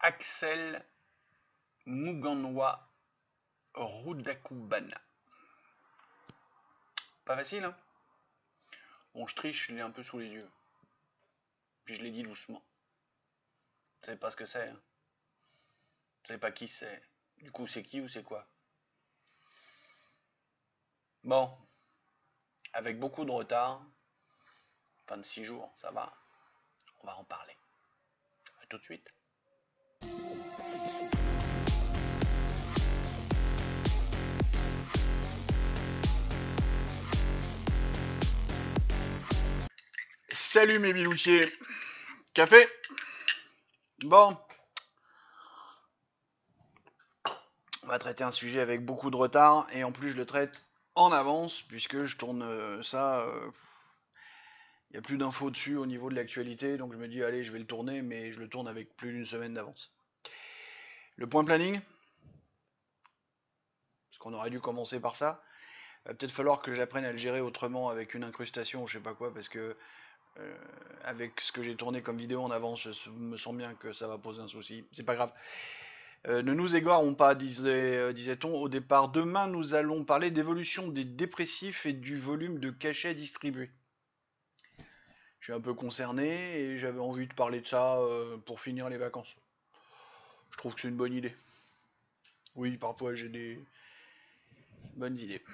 Axel Muganwa Rudakubana. Pas facile, hein? Bon, je triche, je l'ai un peu sous les yeux. Puis je l'ai dit doucement. Vous savez pas ce que c'est, hein? Vous savez pas qui c'est. Du coup, c'est qui ou c'est quoi? Bon, avec beaucoup de retard, 26 jours, ça va. On va en parler. A tout de suite. Salut mes biloutiers. Café? Bon. On va traiter un sujet avec beaucoup de retard et en plus je le traite en avance puisque je tourne ça. Il n'y a plus d'infos dessus au niveau de l'actualité, donc je me dis allez je vais le tourner, mais je le tourne avec plus d'une semaine d'avance. Le point planning, parce qu'on aurait dû commencer par ça. Il va peut-être falloir que j'apprenne à le gérer autrement avec une incrustation ou je sais pas quoi, parce que avec ce que j'ai tourné comme vidéo en avance, je me sens bien que ça va poser un souci. C'est pas grave. Ne nous égarons pas, disait-on au départ. Demain, nous allons parler d'évolution des dépressifs et du volume de cachets distribués. Je suis un peu concerné et j'avais envie de parler de ça pour finir les vacances. Je trouve que c'est une bonne idée. Oui, parfois j'ai des bonnes idées.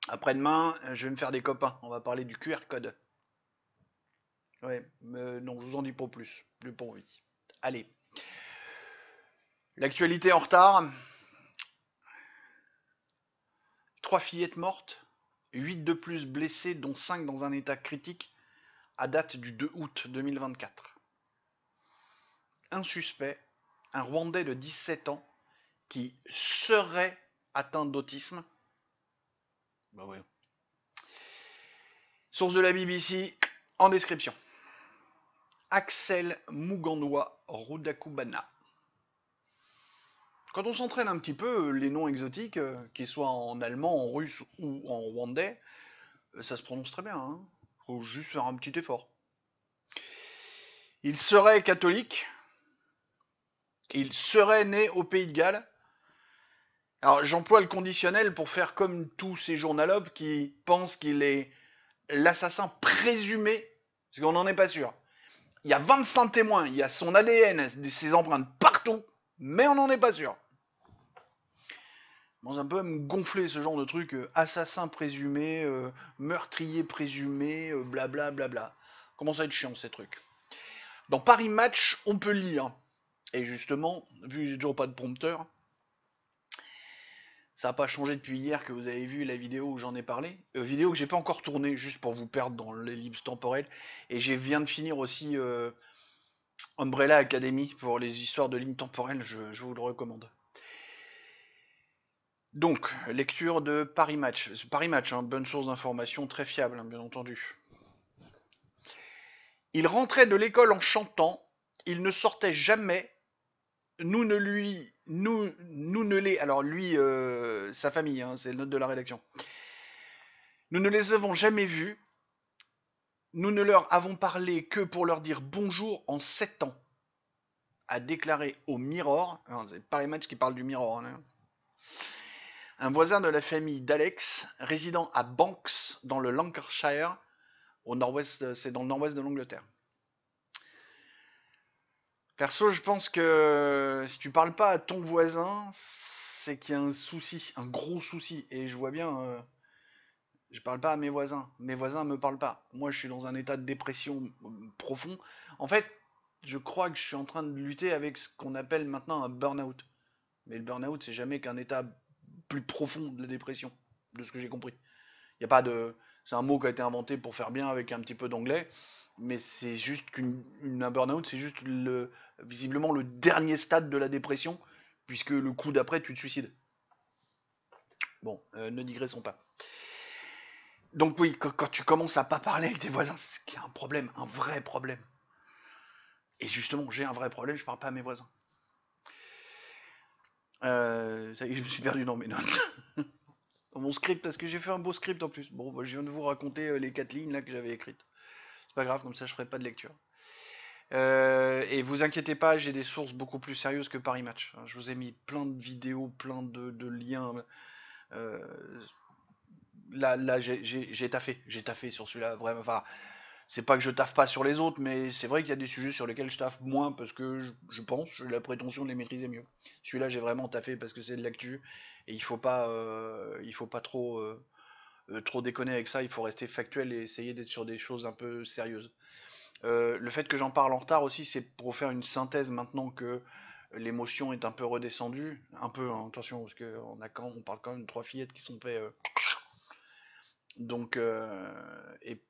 Après-demain, je vais me faire des copains. On va parler du QR code. Ouais, mais non, je vous en dis pas plus. Plus pour envie. Allez. L'actualité en retard. 3 fillettes mortes. 8 de plus blessées, dont 5 dans un état critique, à date du 2 août 2024. Un suspect, un Rwandais de 17 ans, qui serait atteint d'autisme. Bah ouais. Source de la BBC en description. Axel Muganwa Rudakubana. Quand on s'entraîne un petit peu, les noms exotiques, qu'ils soient en allemand, en russe ou en rwandais, ça se prononce très bien. Hein. Faut juste faire un petit effort. Il serait catholique. Il serait né au Pays de Galles. Alors j'emploie le conditionnel pour faire comme tous ces journalopes qui pensent qu'il est l'assassin présumé, parce qu'on n'en est pas sûr. Il y a 25 témoins, il y a son ADN, ses empreintes partout, mais on n'en est pas sûr. Bon, un peu à me gonfler ce genre de truc, assassin présumé, meurtrier présumé, blabla blabla. Commence à être chiant ces trucs. Dans Paris Match, on peut lire, et justement, vu que j'ai toujours pas de prompteur, ça n'a pas changé depuis hier que vous avez vu la vidéo où j'en ai parlé. Vidéo que j'ai pas encore tournée, juste pour vous perdre dans l'ellipse temporelle. Et je viens de finir aussi Umbrella Academy pour les histoires de lignes temporelles, je vous le recommande. Donc, lecture de Paris Match. Paris Match, hein, bonne source d'information, très fiable, hein, bien entendu. Il rentrait de l'école en chantant, il ne sortait jamais, nous ne les... Alors lui, sa famille, hein, c'est le note de la rédaction. Nous ne les avons jamais vus, nous ne leur avons parlé que pour leur dire bonjour en 7 ans, a déclaré au Mirror, c'est Paris Match qui parle du Mirror, hein, un voisin de la famille d'Alex, résidant à Banks, dans le Lancashire, au nord-ouest, c'est dans le nord-ouest de l'Angleterre. Perso, je pense que si tu parles pas à ton voisin, c'est qu'il y a un souci, un gros souci. Et je vois bien, je parle pas à mes voisins me parlent pas. Moi, je suis dans un état de dépression profond. En fait, je crois que je suis en train de lutter avec ce qu'on appelle maintenant un burn-out. Mais le burn-out, c'est jamais qu'un état plus profond de la dépression, de ce que j'ai compris. Il y a pas de, c'est un mot qui a été inventé pour faire bien avec un petit peu d'anglais, mais c'est juste qu'un burn-out, c'est juste visiblement le dernier stade de la dépression, puisque le coup d'après, tu te suicides. Bon, ne digressons pas. Donc oui, quand tu commences à pas parler avec tes voisins, c'est qu'il y a un problème, un vrai problème. Et justement, j'ai un vrai problème, je parle pas à mes voisins. Ça y est, je me suis perdu dans mes notes. Dans mon script, parce que j'ai fait un beau script en plus. Bon, bah, je viens de vous raconter les 4 lignes là que j'avais écrites. C'est pas grave, comme ça je ferai pas de lecture. Et vous inquiétez pas, j'ai des sources beaucoup plus sérieuses que Paris Match. Je vous ai mis plein de vidéos, plein de liens. Euh, là, j'ai taffé sur celui-là, vraiment. Enfin, c'est pas que je taffe pas sur les autres, mais c'est vrai qu'il y a des sujets sur lesquels je taffe moins parce que je pense, j'ai la prétention de les maîtriser mieux. Celui-là, j'ai vraiment taffé parce que c'est de l'actu et il faut pas trop déconner avec ça. Il faut rester factuel et essayer d'être sur des choses un peu sérieuses. Le fait que j'en parle en retard aussi, c'est pour faire une synthèse maintenant que l'émotion est un peu redescendue. Un peu, hein, attention, parce on parle quand même de trois fillettes qui sont fait. Donc, et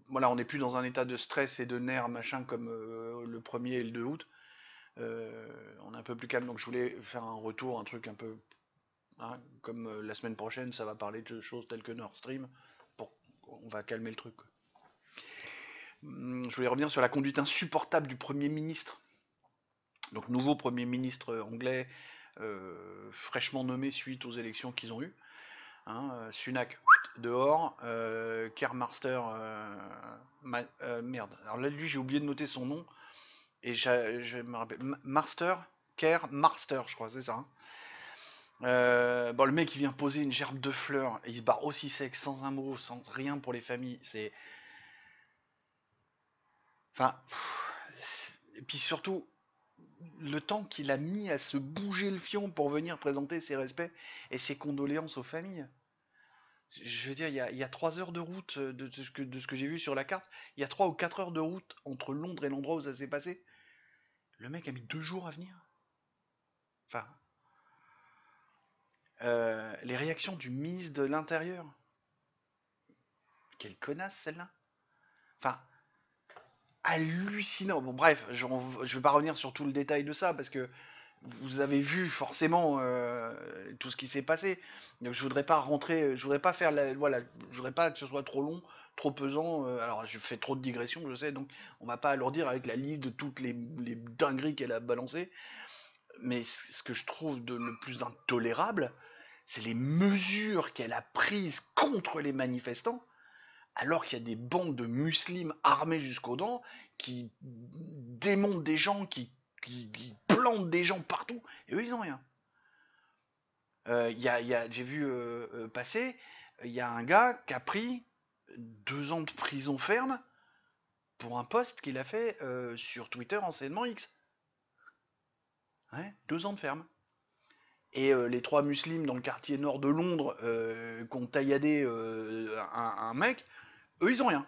voilà, on n'est plus dans un état de stress et de nerfs, machin, comme le 1er et le 2 août. On est un peu plus calme, donc je voulais faire un retour, un truc un peu. Hein, comme la semaine prochaine, ça va parler de choses telles que Nord Stream. Bon, on va calmer le truc. Je voulais revenir sur la conduite insupportable du Premier ministre. Donc, nouveau Premier ministre anglais, fraîchement nommé suite aux élections qu'ils ont eues. Hein, Sunak dehors, Kermaster, merde. Alors là, lui, j'ai oublié de noter son nom et je me rappelle. Master, Kermaster, je crois, c'est ça. Hein. Bon, le mec, il vient poser une gerbe de fleurs et il se barre aussi sec, sans un mot, sans rien pour les familles. C'est. Enfin. Et puis surtout, le temps qu'il a mis à se bouger le fion pour venir présenter ses respects et ses condoléances aux familles. Je veux dire, il y a 3 heures de route de ce que j'ai vu sur la carte. Il y a 3 ou 4 heures de route entre Londres et l'endroit où ça s'est passé. Le mec a mis 2 jours à venir. Enfin, les réactions du ministre de l'Intérieur. Quelle connasse celle-là. Enfin, hallucinant. Bon, bref, je vais pas revenir sur tout le détail de ça parce que vous avez vu forcément tout ce qui s'est passé. Donc je voudrais pas rentrer, je voudrais pas faire voilà, je voudrais pas que ce soit trop long, trop pesant. Alors je fais trop de digressions, je sais, donc on va pas alourdir avec la liste de toutes les dingueries qu'elle a balancées. Mais ce que je trouve de le plus intolérable, c'est les mesures qu'elle a prises contre les manifestants, alors qu'il y a des bandes de musulmans armés jusqu'aux dents qui démontent des gens, qui plantent des gens partout, et eux ils ont rien. J'ai vu passer, il y a un gars qui a pris 2 ans de prison ferme pour un post qu'il a fait sur Twitter, anciennement X. Ouais, 2 ans de ferme. Et les 3 musulmans dans le quartier nord de Londres qui ont tailladé un mec, eux ils ont rien.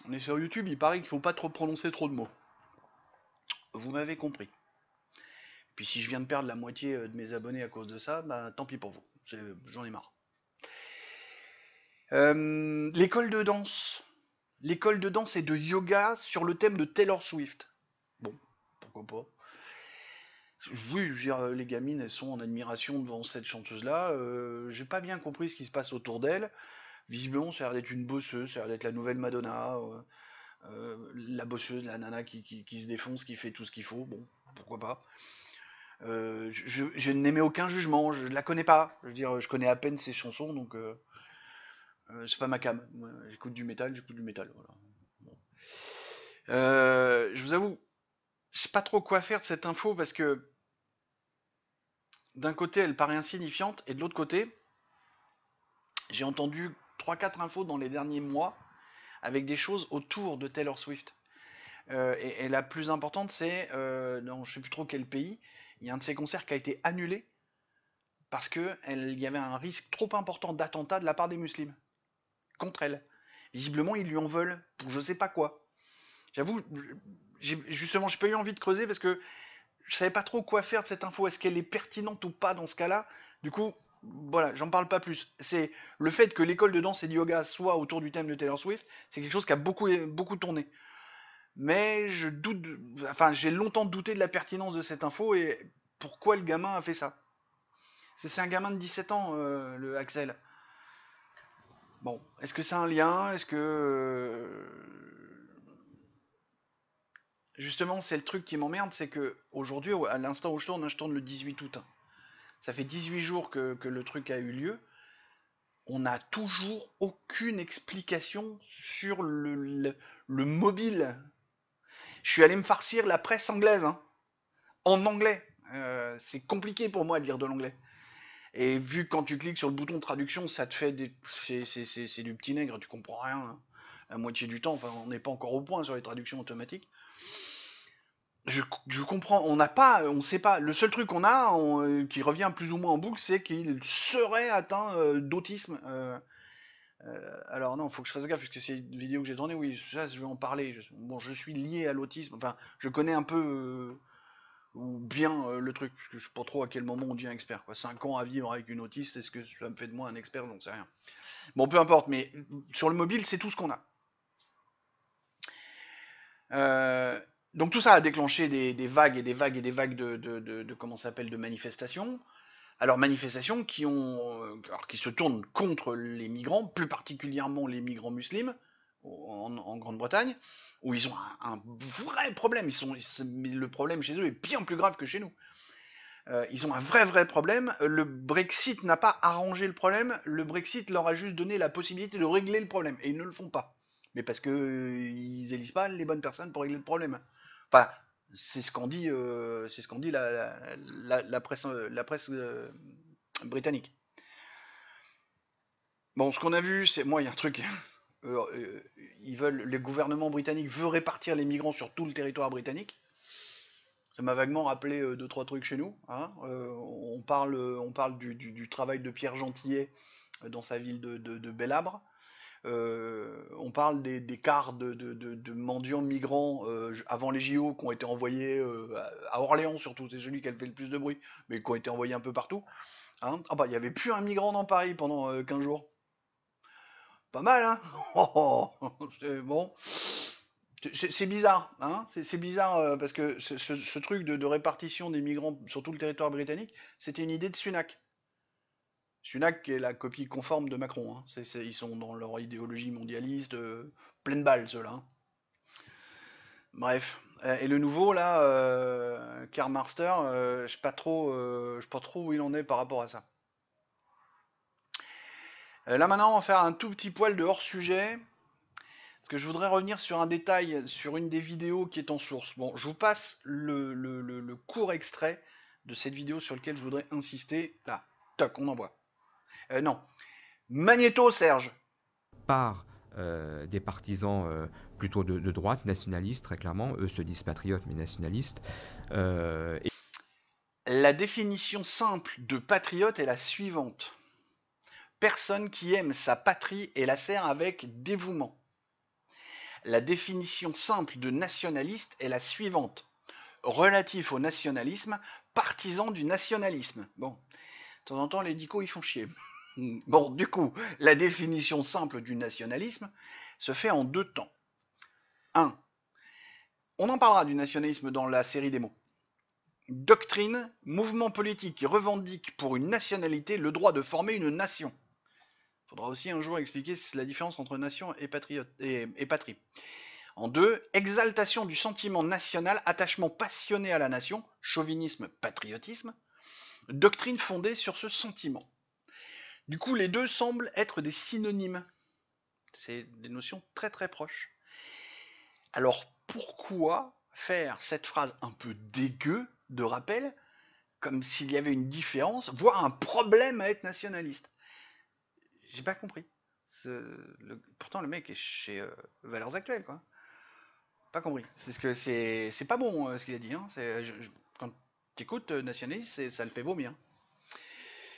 On est sur YouTube, il paraît qu'il faut pas trop prononcer trop de mots. Vous m'avez compris. Puis si je viens de perdre la moitié de mes abonnés à cause de ça, bah tant pis pour vous. J'en ai marre. L'école de danse. L'école de danse et de yoga sur le thème de Taylor Swift. Bon, pourquoi pas. Oui, je veux dire, les gamines, elles sont en admiration devant cette chanteuse-là. J'ai pas bien compris ce qui se passe autour d'elle. Visiblement, ça a l'air d'être une bosseuse, ça a l'air d'être la nouvelle Madonna. La bosseuse, la nana qui se défonce, qui fait tout ce qu'il faut. Bon, pourquoi pas. Je n'émets aucun jugement, je la connais pas. Je veux dire, je connais à peine ses chansons, donc c'est pas ma cam. Moi, j'écoute du métal, j'écoute du métal. Voilà. Bon. Je vous avoue, je sais pas trop quoi faire de cette info parce que d'un côté, elle paraît insignifiante, et de l'autre côté, j'ai entendu 3 4 infos dans les derniers mois avec des choses autour de Taylor Swift. Et la plus importante, c'est dans je sais plus trop quel pays, il y a un de ses concerts qui a été annulé parce qu'il y avait un risque trop important d'attentat de la part des musulmans contre elle. Visiblement, ils lui en veulent pour je sais pas quoi. J'avoue, justement, j'ai pas eu envie de creuser parce que je savais pas trop quoi faire de cette info. Est-ce qu'elle est pertinente ou pas dans ce cas-là? Du coup, voilà, j'en parle pas plus. C'est le fait que l'école de danse et de yoga soit autour du thème de Taylor Swift, c'est quelque chose qui a beaucoup tourné. Mais je doute, enfin, j'ai longtemps douté de la pertinence de cette info et pourquoi le gamin a fait ça. C'est un gamin de 17 ans, le Axel. Bon, est-ce que c'est un lien? Est-ce que justement, c'est le truc qui m'emmerde, c'est que aujourd'hui, à l'instant où je tourne le 18 août. Ça fait 18 jours que le truc a eu lieu. on n'a toujours aucune explication sur le mobile. Je suis allé me farcir la presse anglaise, hein, en anglais. C'est compliqué pour moi de lire de l'anglais. Et vu que quand tu cliques sur le bouton de traduction, ça te fait des... C'est du petit nègre, tu comprends rien, hein, la moitié du temps. Enfin, on n'est pas encore au point sur les traductions automatiques. Je comprends, on sait pas. Le seul truc qu'on a, qui revient plus ou moins en boucle, c'est qu'il serait atteint d'autisme. Alors non, faut que je fasse gaffe, puisque c'est une vidéo que j'ai tournée, oui, ça, je vais en parler. Bon, je suis lié à l'autisme, enfin, je connais un peu ou bien le truc, parce que je sais pas trop à quel moment on devient expert. Quoi. 5 ans à vivre avec une autiste, est-ce que ça me fait de moi un expert? J'en sais rien. Bon, peu importe, mais sur le mobile, c'est tout ce qu'on a. Euh, donc tout ça a déclenché des vagues et des vagues et des vagues de comment ça s'appelle, de manifestations. Alors manifestations qui se tournent contre les migrants, plus particulièrement les migrants musulmans en Grande-Bretagne, où ils ont un vrai problème. Mais le problème chez eux est bien plus grave que chez nous. Ils ont un vrai problème. Le Brexit n'a pas arrangé le problème. Le Brexit leur a juste donné la possibilité de régler le problème. Et ils ne le font pas. Mais parce que ils élisent pas les bonnes personnes pour régler le problème. Enfin, c'est ce qu'en dit, la presse britannique. Bon, ce qu'on a vu, c'est moi, il y a un truc. Le gouvernement britannique veut répartir les migrants sur tout le territoire britannique. Ça m'a vaguement rappelé deux trois trucs chez nous. Hein. On parle du travail de Pierre Gentillet dans sa ville de Bellabre. On parle des quarts de mendiants migrants avant les JO qui ont été envoyés à Orléans surtout, c'est celui qui a fait le plus de bruit, mais qui ont été envoyés un peu partout. Hein. Ah bah il n'y avait plus un migrant dans Paris pendant 15 jours. Pas mal, hein. C'est bon. C'est bizarre, hein. C'est bizarre parce que ce truc de répartition des migrants sur tout le territoire britannique, c'était une idée de Sunak. Sunak qui est la copie conforme de Macron. Hein. Ils sont dans leur idéologie mondialiste, pleine balle ceux-là. Hein. Bref. Et le nouveau là, Karl Marster, je sais pas trop où il en est par rapport à ça. Là maintenant, on va faire un tout petit poil de hors sujet. Parce que je voudrais revenir sur un détail, sur une des vidéos qui est en source. Bon, je vous passe le court extrait de cette vidéo sur lequel je voudrais insister. Là, toc, on envoie. Non. Magnéto, Serge. Par des partisans plutôt de droite, nationalistes, très clairement. Eux se disent patriotes, mais nationalistes. Et La définition simple de patriote est la suivante. Personne qui aime sa patrie et la sert avec dévouement. La définition simple de nationaliste est la suivante. Relatif au nationalisme, partisan du nationalisme. Bon, de temps en temps, les dicos, ils font chier. Bon, du coup, la définition simple du nationalisme se fait en deux temps. 1. On en parlera du nationalisme dans la série des mots. Doctrine, mouvement politique qui revendique pour une nationalité le droit de former une nation. Il faudra aussi un jour expliquer la différence entre nation et patrie. En 2, exaltation du sentiment national, attachement passionné à la nation, chauvinisme, patriotisme, doctrine fondée sur ce sentiment. Du coup, les deux semblent être des synonymes. C'est des notions très très proches. Alors pourquoi faire cette phrase un peu dégueu de rappel, comme s'il y avait une différence, voire un problème à être nationaliste? J'ai pas compris. Pourtant le mec est chez Valeurs Actuelles, quoi. Pas compris. Parce que c'est pas bon ce qu'il a dit. Hein. Quand tu écoutes nationaliste, ça le fait vomir.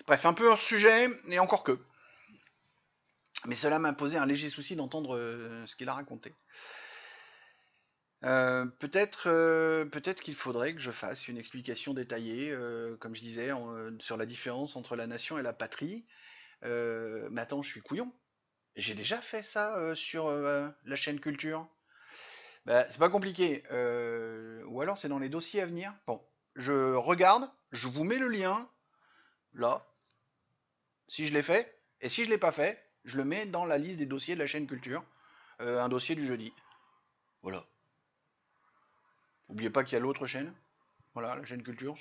Bref, un peu hors sujet, et encore que. Mais cela m'a posé un léger souci d'entendre ce qu'il a raconté. Peut-être qu'il faudrait que je fasse une explication détaillée, comme je disais, sur la différence entre la nation et la patrie. Mais attends, je suis couillon. J'ai déjà fait ça sur la chaîne Culture. Bah, c'est pas compliqué. Ou alors c'est dans les dossiers à venir. Bon, je regarde, je vous mets le lien, là, si je l'ai fait. Et si je l'ai pas fait, je le mets dans la liste des dossiers de la chaîne Culture. Un dossier du jeudi. Voilà. N'oubliez pas qu'il y a l'autre chaîne. Voilà, la chaîne Culture.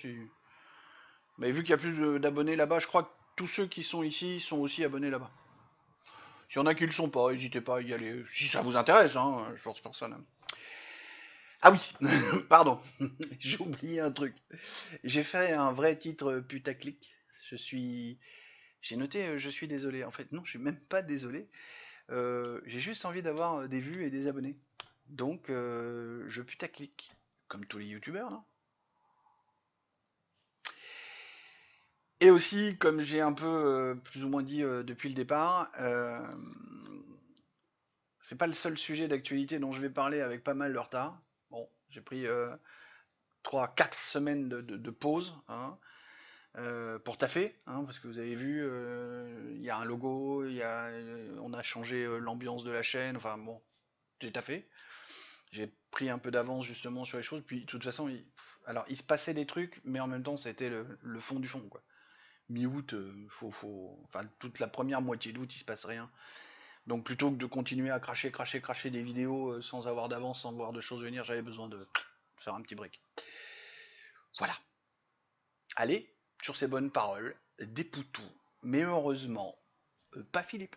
Mais vu qu'il y a plus d'abonnés là-bas, je crois que tous ceux qui sont ici sont aussi abonnés là-bas. S'il y en a qui le sont pas, n'hésitez pas à y aller. Si ça vous intéresse, hein, je force personne. Ah oui, pardon, j'ai oublié un truc. J'ai fait un vrai titre putaclic. Je suis... J'ai noté, je suis désolé. En fait, non, je suis même pas désolé. J'ai juste envie d'avoir des vues et des abonnés. Donc, je putaclic. Comme tous les youtubeurs, non? Et aussi, comme j'ai un peu plus ou moins dit depuis le départ, c'est pas le seul sujet d'actualité dont je vais parler avec pas mal de retard. Bon, j'ai pris 3-4 semaines de pause, hein, pour taffer, hein, parce que vous avez vu, il y a un logo, on a changé l'ambiance de la chaîne, enfin bon, j'ai taffé. J'ai pris un peu d'avance justement sur les choses, puis de toute façon, alors il se passait des trucs, mais en même temps c'était le fond du fond, quoi. Mi-août, enfin toute la première moitié d'août, il se passe rien. Donc plutôt que de continuer à cracher des vidéos sans avoir d'avance, sans voir de choses venir, j'avais besoin de faire un petit break. Voilà. Allez, sur ces bonnes paroles, des poutous. Mais heureusement, pas Philippe.